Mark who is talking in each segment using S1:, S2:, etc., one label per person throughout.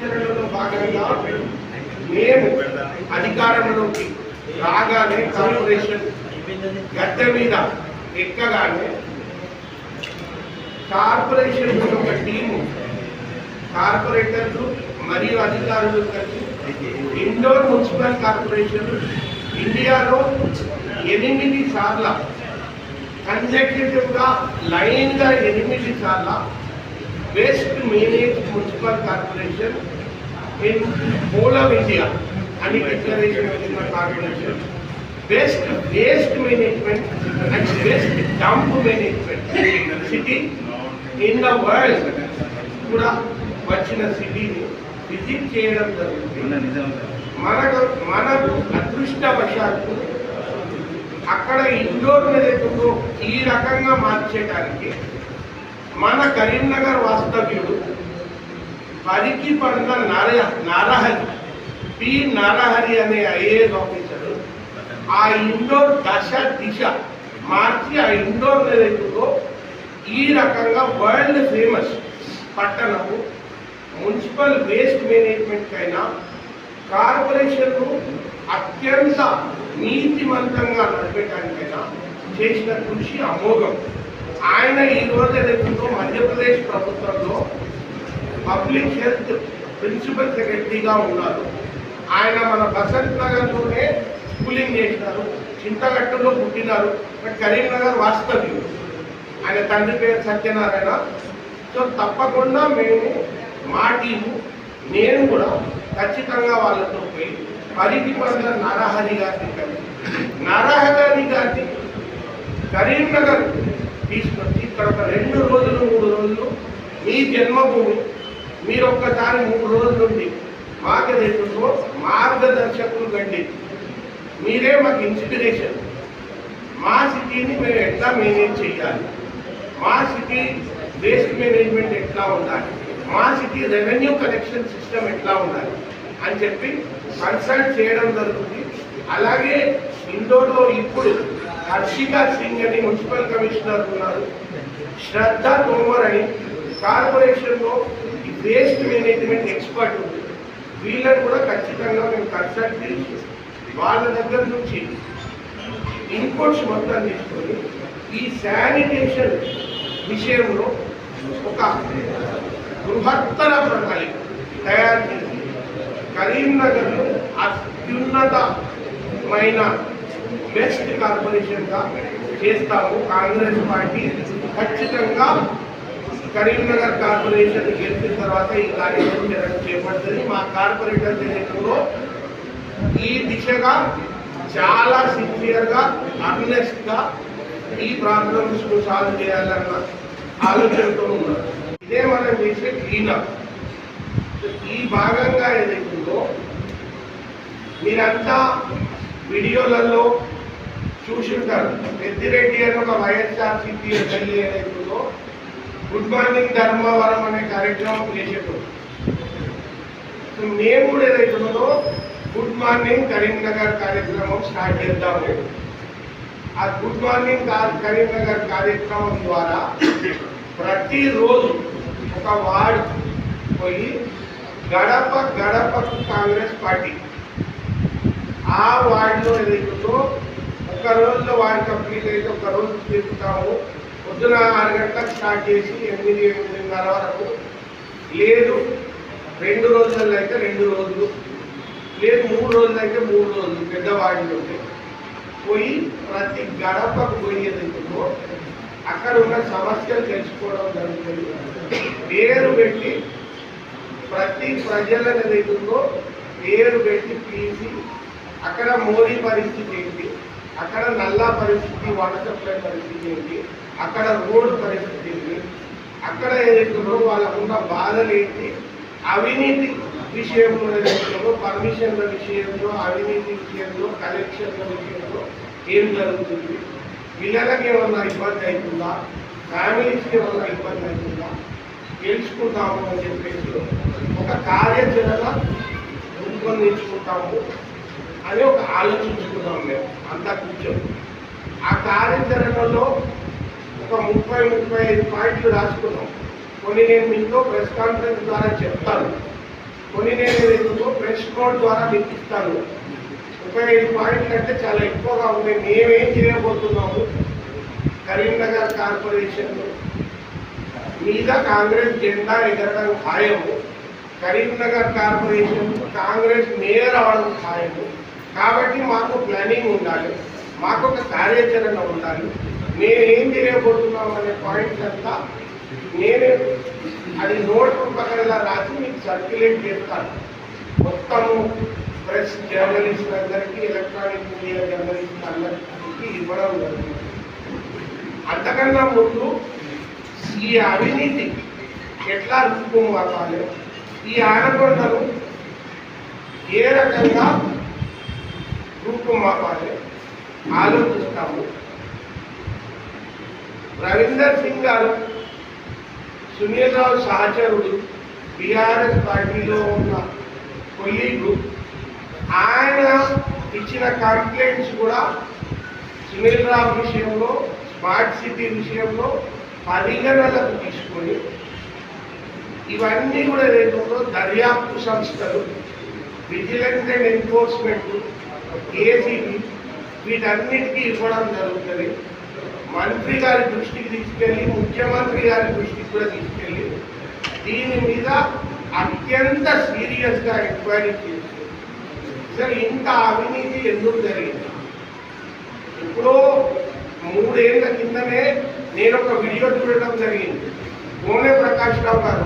S1: కార్యాచరణలో భాగంగా మేము అధికారంలోకి రాగానే కార్పొరేషన్ గద్దె మీద ఎక్కగానే కార్పొరేషన్ ఒక టీము కార్పొరేటర్లు మరియు అధికారులు కలిసి ఇండోర్ మున్సిపల్ కార్పొరేషన్ ఇండియాలో 8 సార్ల కన్సెక్యూటివ్గా లైన్గా 8 సార్ల best manage municipal corporation in whole of India అని డిక్లరేషన్ వచ్చిన corporation best waste management and best dump management city in the world కూడా వచ్చిన సిటీని విజిట్ చేయడం జరుగుతుంది. మనకు అదృష్టవశాత్తు అక్కడ ఇండోర్ నిధులు ఈ రకంగా మార్చేయడానికి మన కరీంనగర్ వాస్తవ్యుడు పరికి పడిన నరహరి పి నరహరి అనే ఐఏఎస్ ఆఫీసరు ఆ ఇండోర్ దిశ మార్చి ఆ ఇండోర్ నిధుల్లో ఈ రకంగా వరల్డ్ ఫేమస్ పట్టణము మున్సిపల్ వేస్ట్ మేనేజ్మెంట్ అయినా కార్పొరేషన్ను అత్యంత నీతివంతంగా నడిపేటానికైనా చేసిన కృషి అమోఘం. ఆయన ఈరోజు ఏదైతుందో మధ్యప్రదేశ్ ప్రభుత్వంలో పబ్లిక్ హెల్త్ ప్రిన్సిపల్ సెక్రటరీగా ఉన్నారు. ఆయన మన బసంత్ నగర్లోనే స్కూలింగ్ చేసినారు, చింతగట్టులో పుట్టినారు, బట్ కరీంనగర్ వాస్తవ్యులు. ఆయన తండ్రి పేరు సత్యనారాయణ. సో తప్పకుండా మేము మా టీము నేను కూడా ఖచ్చితంగా వాళ్ళతో పోయి పరికి పడిన నరహరి గారిని కలిసి నరహరి గారిని కరీంనగర్ తీసుకొచ్చి ఇక్కడ ఒక 2 రోజులు 3 రోజులు మీ జన్మభూమి మీరు ఒక్కసారి 3 రోజుల నుండి మాకేదో మార్గదర్శకులు గండి, మీరే మాకు ఇన్స్పిరేషన్. మా సిటీని మేము ఎట్లా మేనేజ్ చేయాలి, మా సిటీ వేస్ట్ మేనేజ్మెంట్ ఎట్లా ఉండాలి, మా సిటీ రెవెన్యూ కలెక్షన్ సిస్టమ్ ఎట్లా ఉండాలి అని చెప్పి కన్సల్ట్ చేయడం జరుగుతుంది. అలాగే ఇండోర్లో ఇప్పుడు హర్షికా సింగ్ అని మున్సిపల్ కమిషనర్ ఉన్నారు, శ్రద్ధ తోమర్ అని కార్పొరేషన్లో వేస్ట్ మేనేజ్మెంట్ ఎక్స్పర్ట్ ఉంది. వీళ్ళని కూడా ఖచ్చితంగా మేము కన్సల్ట్ చేసి వాళ్ళ దగ్గర నుంచి ఇన్పుట్స్ మొత్తం తీసుకొని ఈ శానిటేషన్ విషయంలో ఒక బృహత్తర ప్రణాళిక తయారు చేసి కరీంనగర్లో అత్యున్నతమైన బెస్ట్ కార్పొరేషన్గా చేస్తాము. కాంగ్రెస్ పార్టీ ఖచ్చితంగా కరీంనగర్ కార్పొరేషన్ గెలిచిన తర్వాత ఈ కార్యక్రమం చేపడుతుంది. మా కార్పొరేటర్ ఎన్నికల్లో ఈ దిశగా చాలా సిన్సియర్గా అర్నెస్ట్గా ఈ ప్రాబ్లమ్స్ సాల్వ్ చేయాలన్న ఆలోచనతో ఉన్నారు. ఇదే మనం చేసే క్లీనప్. ఈ భాగంగా ఏదైతుందో మీరంతా వీడియోలలో చూసుంటారు. పెద్దిరెడ్డి అని ఒక వైఎస్ఆర్సీపీ ఎమ్మెల్యే ఏదైతుందో గుడ్ మార్నింగ్ ధర్మవరం అనే కార్యక్రమం చేసేటప్పుడు మేము కూడా ఏదైతుందో గుడ్ మార్నింగ్ కరీంనగర్ కార్యక్రమం స్టార్ట్ చేద్దాము. ఆ గుడ్ మార్నింగ్ కరీంనగర్ కార్యక్రమం ద్వారా ప్రతిరోజు ఒక వార్డు పోయి గడప గడపకు కాంగ్రెస్ పార్టీ ఆ వార్డులో ఏదైతుందో ఒక రోజులో వార్డు కంప్లీట్ అయితే ఒక రోజు తిరుగుతాము. పొద్దున 6 గంటలకు స్టార్ట్ చేసి 8-8:30 వరకు, లేదు 2 రోజులలో అయితే 2 రోజులు, లేదు 3 రోజులు అయితే 3 రోజులు పెద్దవాడిలో పోయి ప్రతి గడపకు పోయేందుకు అక్కడ ఉన్న సమస్యలు తెలుసుకోవడం జరుగుతుంది. పేరు పెట్టి ప్రతి ప్రజలను ఏదైతుందో పేరు పెట్టి తీసి అక్కడ మోడీ పరిస్థితి ఏంటి, అక్కడ నల్లా పరిస్థితి, వాటర్ సప్లై పరిస్థితి ఏంటి, అక్కడ రోడ్డు పరిస్థితి ఏంటి, అక్కడ ఏదైతుందో వాళ్ళకున్న బాధలు ఏంటి, అవినీతి విషయంలో ఏదైతుందో పర్మిషన్ల విషయంలో, అవినీతి విషయంలో, కలెక్షన్ల విషయంలో ఏం జరుగుతుంది, పిల్లలకి ఏమన్నా ఇబ్బంది అవుతుందా, ఫ్యామిలీస్కి ఏమన్నా ఇబ్బంది అవుతుందా తెలుసుకుంటాము అని చెప్పేసి ఒక కార్యాచరణ రూపొందించుకుంటాము అని ఒక ఆలోచించుకున్నాం. మేము అంతా కూర్చొని ఆ కార్యాచరణలో ఒక 30-35 పాయింట్లు రాసుకున్నాం. కొన్ని నేను మీతో ప్రెస్ కాన్ఫరెన్స్ ద్వారా చెప్తాను, కొన్ని నేను ఏదైతుందో ప్రెస్ నోట్ ద్వారా మీకు ఇస్తాను. 35 పాయింట్లు అంటే చాలా ఎక్కువగా ఉన్నాయి. మేమేం చేయబోతున్నాము, కరీంనగర్ కార్పొరేషన్ మీద కాంగ్రెస్ జెండా ఎగరడం ఖాయము, కరీంనగర్ కార్పొరేషన్ కాంగ్రెస్ మేయర్ అవడం ఖాయము. కాబట్టి మాకు ప్లానింగ్ ఉండాలి, మాకు ఒక కార్యాచరణ ఉండాలి. నేనేం చేయబోతున్నాం అనే పాయింట్స్ అంతా నేను అది నోట్ రూపకల్లా రాసి మీకు సర్క్యులేట్ చేస్తాను. మొత్తము ప్రెస్ జర్నలిస్ట్ అందరికీ, ఎలక్ట్రానిక్ మీడియా జర్నలిస్ట్ అందరికీ ఇవ్వడం జరుగుతుంది. అంతకన్నా ముందు ఈ అవినీతి ఎట్లా రూపుమాపాలి, ఈ ఆనకొండను ఏ రకంగా రూపుమాపాలి ఆలోచిస్తాము. రవీందర్ సింగ్ గారు సునీల్ రావు సహచరుడు, బీఆర్ఎస్ పార్టీలో ఉన్న కొలీగు, ఆయన ఇచ్చిన కంప్లైంట్స్ కూడా సునీల్ రావు విషయంలో, స్మార్ట్ సిటీ విషయంలో పరిగణనలకు తీసుకొని ఇవన్నీ కూడా ఏదైతుందో దర్యాప్తు సంస్థలు, విజిలెన్స్ అండ్ ఎన్ఫోర్స్మెంట్, ఏసీబీ వీటన్నిటికీ ఇవ్వడం జరుగుతుంది. మంత్రి గారి దృష్టికి తీసుకెళ్ళి, ముఖ్యమంత్రి గారి దృష్టికి కూడా తీసుకెళ్ళి దీని మీద అత్యంత సీరియస్గా ఎంక్వైరీ చేస్తుంది. సరే, ఇంత అవినీతి ఎందుకు జరిగింది? ఇప్పుడు 3 ఏళ్ల కిందనే నేను ఒక వీడియో చూడడం జరిగింది. కోనే ప్రకాష్ రావు గారు,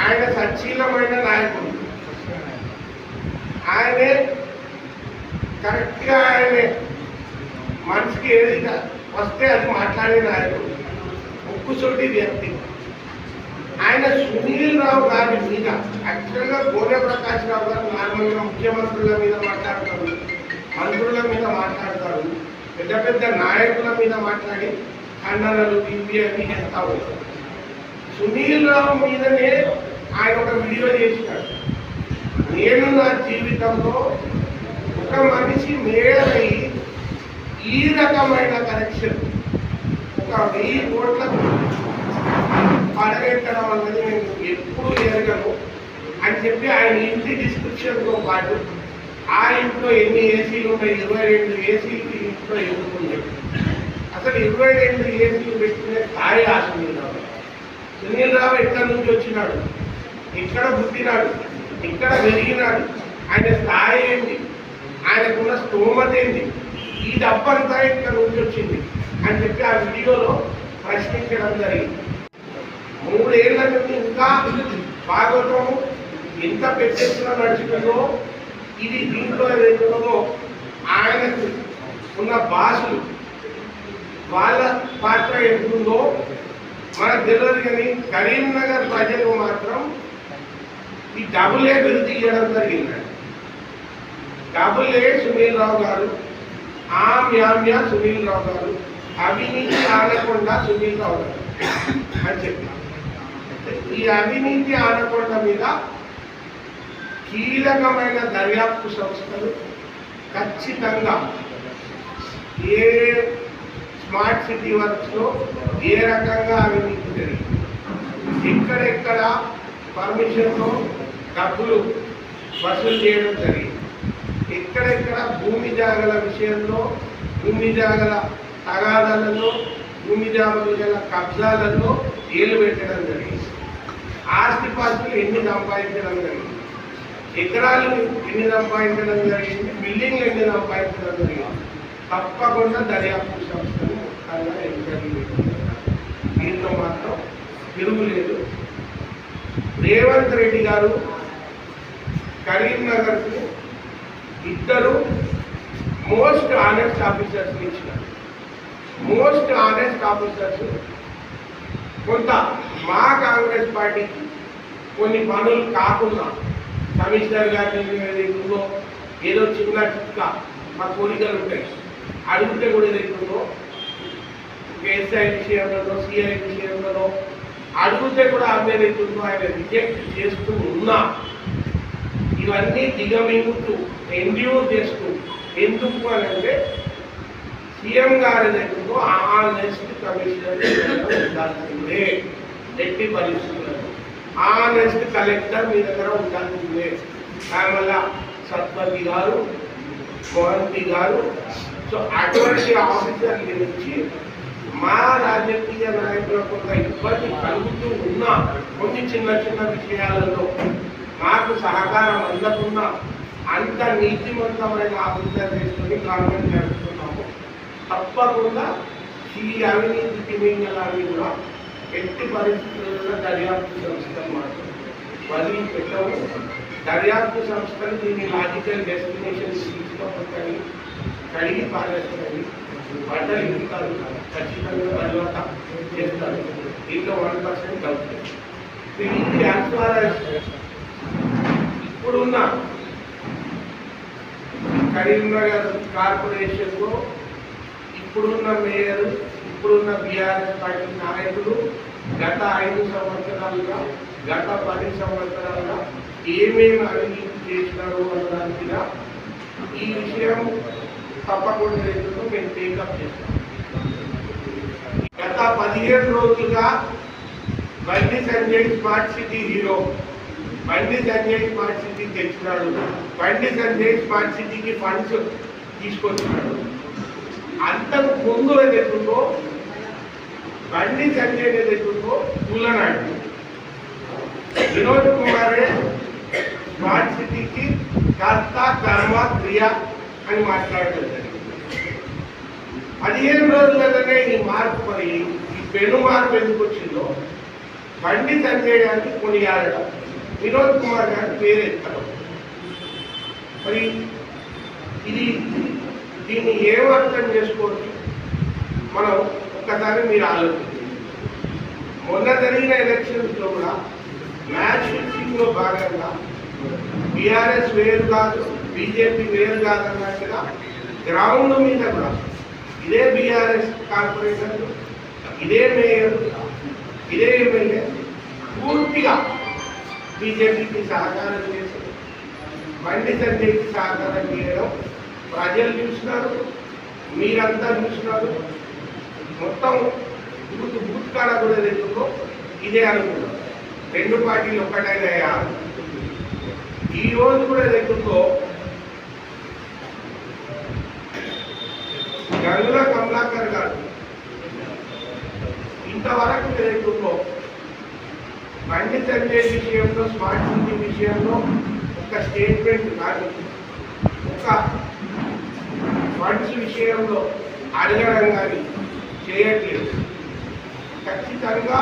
S1: ఆయన సచ్చీలమైన నాయకుడు, ఆయనే కరెక్ట్గా ఆయన మనిషికి ఏది వస్తే అది మాట్లాడే నాయకుడు, ముక్కుసూటి వ్యక్తి. ఆయన సునీల్ రావు గారి మీద, యాక్చువల్గా కోనే ప్రకాష్ రావు గారు నార్మల్గా ముఖ్యమంత్రుల మీద మాట్లాడతారు, మంత్రుల మీద మాట్లాడతారు, పెద్ద పెద్ద నాయకుల మీద మాట్లాడి ఖండనలు ఇవి అవి చేస్తా ఉంటారు. సునీల్ రావు మీదనే ఆయన ఒక వీడియో చేసినాడు. నేను నా జీవితంలో ఒక మనిషి మేయర్ అయ్యి ఈ రకమైన కరెక్షన్ ఒక 1000 కోట్లకు పడగెట్టడం అన్నది నేను ఎప్పుడూ ఎరగను అని చెప్పి ఆయన ఇంటి డిస్క్రిప్షన్తో పాటు ఆ ఇంట్లో ఎన్ని ఏసీలు ఉన్నాయి, 22 ఏసీలు ఇంట్లో ఎదుర్కొన్నాయి. అసలు 22 ఏసీలు పెట్టుకునే స్థాయి ఆ సునీల్ రావు. సునీల్ రావు ఎక్కడి నుంచి వచ్చినాడు, ఇక్కడ పుట్టినాడు, ఇక్కడ పెరిగినాడు, ఆయన స్థాయి ఏంటి, ఆయనకున్న స్తోమత ఏంటి, ఈ డబ్బంతా ఇక్కడ నుంచి వచ్చింది అని చెప్పి ఆ వీడియోలో ప్రశ్నించడం జరిగింది. 3 ఏళ్ల నుండి ఇంకా భాగవతము ఎంత పెద్దెత్తున నడుచుకుందో, ఇది దీంట్లో ఏదైతుందో ఆయనకు ఉన్న భాషలు వాళ్ళ పాత్ర ఎంతుందో మనకు తెలియదు. కానీ కరీంనగర్ ప్రజలు మాత్రం ఈ డబుల్-ఏ బిరుదు ఇవ్వడం జరిగింది. డబుల్-ఏ సునీల్ రావు గారు, ఆమ్యామ్య సునీల్ రావు గారు, అవినీతి ఆనకొండ సునీల్ రావు గారు అని చెప్పారు. ఈ అవినీతి ఆనకొండ మీద కీలకమైన దర్యాప్తు సంస్థలు ఖచ్చితంగా ఏ స్మార్ట్ సిటీ వర్క్స్లో ఏ రకంగా అవినీతి జరిగింది, ఎక్కడెక్కడ పర్మిషన్తో డబ్బులు వసూలు చేయడం జరిగింది, ఎక్కడెక్కడ భూమి జాగల విషయంలో, భూమి జాగల తగాదాలలో, భూమి జాగల కబ్జాలలో ఏలు పెట్టడం జరిగింది, ఆస్తిపాస్తులు ఎన్ని సంపాదించడం జరిగింది, ఎకరాలు ఎన్ని సంపాదించడం జరిగింది, బిల్డింగ్లు ఎన్ని సంపాదించడం జరిగింది. తప్పకుండా దర్యాప్తు సంస్థలు మొత్తంగా ఎంక్వైరీ దీంట్లో మాత్రం తిరుగులేదు. రేవంత్ రెడ్డి గారు కరీంనగర్కు 2 మోస్ట్ ఆనెస్ట్ ఆఫీసర్స్ ఇచ్చినారు. మోస్ట్ ఆనెస్ట్ ఆఫీసర్స్ కొంత మా కాంగ్రెస్ పార్టీకి కొన్ని పనులు కాకుండా కమిషనర్ గారిని ఏదైతుందో ఏదో చిన్న చిక్క మా కోరికలు ఉంటాయి, అడిగితే కూడా ఏదైతుందో ఎస్ఐ విషయంలో, సిఐ విషయంలో అడిగితే కూడా ఆమె ఏదైతుందో ఆయన రిజెక్ట్ చేస్తూ ఉన్నా ఇవన్నీ దిగమింగుతూ ఎండ్యూర్ చేస్తూ, ఎందుకు అని అంటే సీఎం గారు ఏదైతుందో ఆనెస్ట్ కమిషనర్ ఉండాల్సిందే ఎట్టి పరిస్థితుల్లో. ఆనెస్ట్ కలెక్టర్ మీ దగ్గర ఉండాల్సిందే. వల్ల సత్పతి గారు, మోహంతి గారు, సో అటువంటి ఆఫీసర్ల నుంచి మా రాజకీయ నాయకులకు కొంత ఇబ్బంది కలుగుతూ ఉన్న కొన్ని చిన్న చిన్న విషయాలలో మాకు సహకారం అందకుండా అంత నీతివంతమైన ఆఫీసర్ చేసుకుని గవర్నమెంట్ నడుపుతున్నాము. తప్పకుండా ఈ అవినీతి తిమింగలాన్ని కూడా ఎట్టి పరిస్థితుల్లో దర్యాప్తు సంస్థలు మాత్రం వదిలిపెట్టవు. దర్యాప్తు సంస్థలు దీన్ని లాజికల్ డెస్టినేషన్ తీసుకోవచ్చని కడిగి పారేస్తారని బట్టలు ఇస్తారు, ఖచ్చితంగా తర్వాత చేస్తారు. దీంట్లో 1% డౌట్. ఇప్పుడున్న కరీంనగర్ కార్పొరేషన్లో ఇప్పుడున్న మేయర్, ఇప్పుడున్న బీఆర్ఎస్ పార్టీ నాయకులు గత 5 సంవత్సరాలుగా, గత 10 సంవత్సరాలుగా ఏమేమి అవినీతి చేసినారు అన్నదాని మీద ఈ విషయం తప్పకుండా రైతులు మేము టేకప్ చేస్తాం. గత 15 రోజులుగా Bandi Sanjay smart city hero, Bandi Sanjay smart city తెచ్చినాడు, బండి సంజయ్ స్మార్ట్ సిటీకి ఫండ్స్ తీసుకొచ్చినాడు. అంతకు ముందు ఏదైతుందో బండి సంజయ్ ఏదైతుందో కూలనాడు. వినోద్ కుమారే స్మార్ట్ సిటీకి కర్త కర్మ క్రియ అని మాట్లాడడం జరిగింది. 15 రోజులలోనే ఈ మార్పు, మరి ఈ పెను మార్పు ఎందుకు వచ్చిందో బండి సంజయ్ గారిని కొనియాడడం, వినోద్ కుమార్ గారిని పేరెత్తడం, మరి ఇది దీన్ని ఏం అర్థం చేసుకోవచ్చు మనం ఒక్కసారి మీరు ఆలోచించండి. మొన్న జరిగిన ఎలక్షన్స్లో కూడా మ్యాచ్ ఫిక్సింగ్లో భాగంగా బీఆర్ఎస్ వేరు కాదు, బీజేపీ వేరు కాదన్నట్టుగా గ్రౌండ్ మీద కూడా ఇదే బీఆర్ఎస్ కార్పొరేటర్లు, ఇదే మేయర్, ఇదే ఎమ్మెల్యే పూర్తిగా బీజేపీకి సహకారం చేసి బండి సంజయ్కి సహకారం చేయడం ప్రజలు చూసినారు, మీరంతా చూసినారు. మొత్తం బూత్ కాడ కూడా ఎందుకో ఇదే అనుకున్నారు. 2 పార్టీలు ఒక్కటైనా ఈ రోజు కూడా ఎందుకో గంగుల కమలాకర్ గారు ఇంతవరకు ఎందుకో బండి సంజయ్ విషయంలో, స్మార్ట్ సిటీ విషయంలో ఒక స్టేట్మెంట్ కానీ, ఒక ఫండ్స్ విషయంలో అడగడం కానీ చేయట్లేదు. ఖచ్చితంగా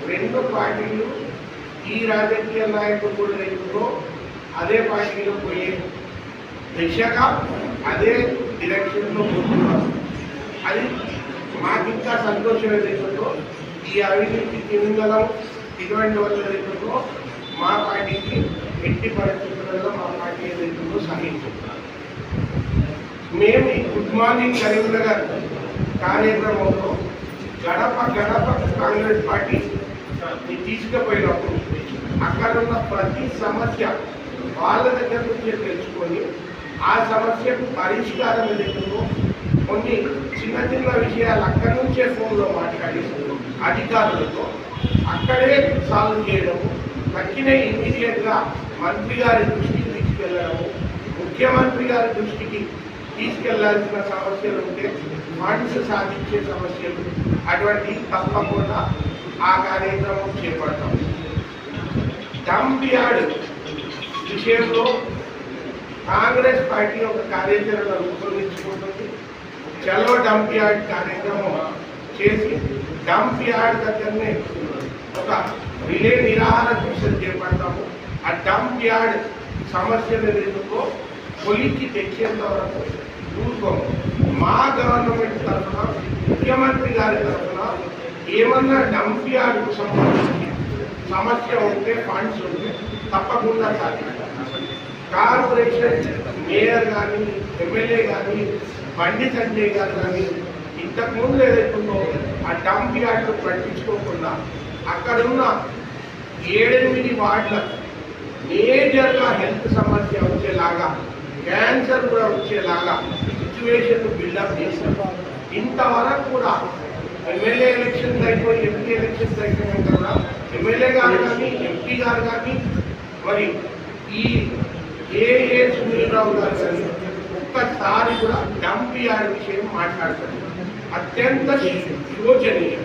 S1: 2 పార్టీలు ఈ రాజకీయ నాయకులు కూడా రైతులో అదే పార్టీలో పోయే దిశగా అదే డైరెక్షన్లో పోతున్నారు. అది మాకు ఇంకా సంతోషం ఏదైతుందో ఈ అవినీతి తిమింగలం ఇటువంటి వాళ్ళ ఏదైతుందో మా పార్టీకి ఎట్టి పరిస్థితులలో మా పార్టీ ఏదైతుందో సహించుతున్నారు. మేము ఈ గుడ్ మార్నింగ్ కరీంనగర్ కార్యక్రమంలో గడప గడప కాంగ్రెస్ పార్టీ తీసుకుపోయినప్పుడు అక్కడ ఉన్న ప్రతి సమస్య వాళ్ళ దగ్గర నుంచి తెలుసుకొని ఆ సమస్యకు పరిష్కారం ఏదైతుందో కొన్ని చిన్న చిన్న విషయాలు అక్కడి నుంచే ఫోన్లో మాట్లాడి అధికారులతో అక్కడే సాల్వ్ చేయడము, తక్కిన ఇమీడియట్గా మంత్రి గారి దృష్టికి తీసుకెళ్ళడము, ముఖ్యమంత్రి గారి దృష్టికి తీసుకెళ్లాల్సిన సమస్యలు ఉంటే ఫండ్స్ సాధించే సమస్యలు అటువంటి తప్పకుండా ఆ కార్యక్రమం చేపడతాం. డంప్ యార్డ్ విషయంలో కాంగ్రెస్ పార్టీ ఒక కార్యాచరణ రూపొందించుకుంటుంది. చలో డంప్ యార్డ్ కార్యక్రమం చేసి డంప్ యార్డ్ దగ్గరనే ఒక రిలే నిరాహార దీక్షలు చేపడతాము. ఆ డంప్ యార్డ్ సమస్యలు ఎదుర్కో పొలికి తెచ్చేంత వరకు ఊరుకోము. మా గవర్నమెంట్ తరఫున, ముఖ్యమంత్రి గారి తరఫున ఏమన్నా డంప్ యార్డ్కు సంబంధించి సమస్య ఉంటే, ఫండ్స్ ఉంటే తప్పకుండా సాధిస్తాం. కార్పొరేషన్ మేయర్ కానీ, ఎమ్మెల్యే కానీ, బండి సంజయ్ గారు కానీ ఇంతకుముందు ఏదైతుందో ఆ డంప్ యార్డ్ను పట్టించుకోకుండా అక్కడున్న 7-8 వార్డులకు మేజర్గా హెల్త్ సమస్య వచ్చేలాగా, క్యాన్సర్ కూడా వచ్చేలాగా సిచ్యువేషన్ బిల్డప్ చేశారు. ఇంతవరకు కూడా ఎమ్మెల్యే ఎలక్షన్స్ అయిపోయి, ఎంపీ ఎలక్షన్స్ అయిపోయినాక కూడా ఎమ్మెల్యే గారు కానీ ఎంపీ గారు కానీ మరి ఈ ఏ సునీల్ రావు గారు కానీ ఒక్కసారి కూడా డంప్ యార్డ్ విషయం మాట్లాడతారు. అత్యంత శోచనీయం.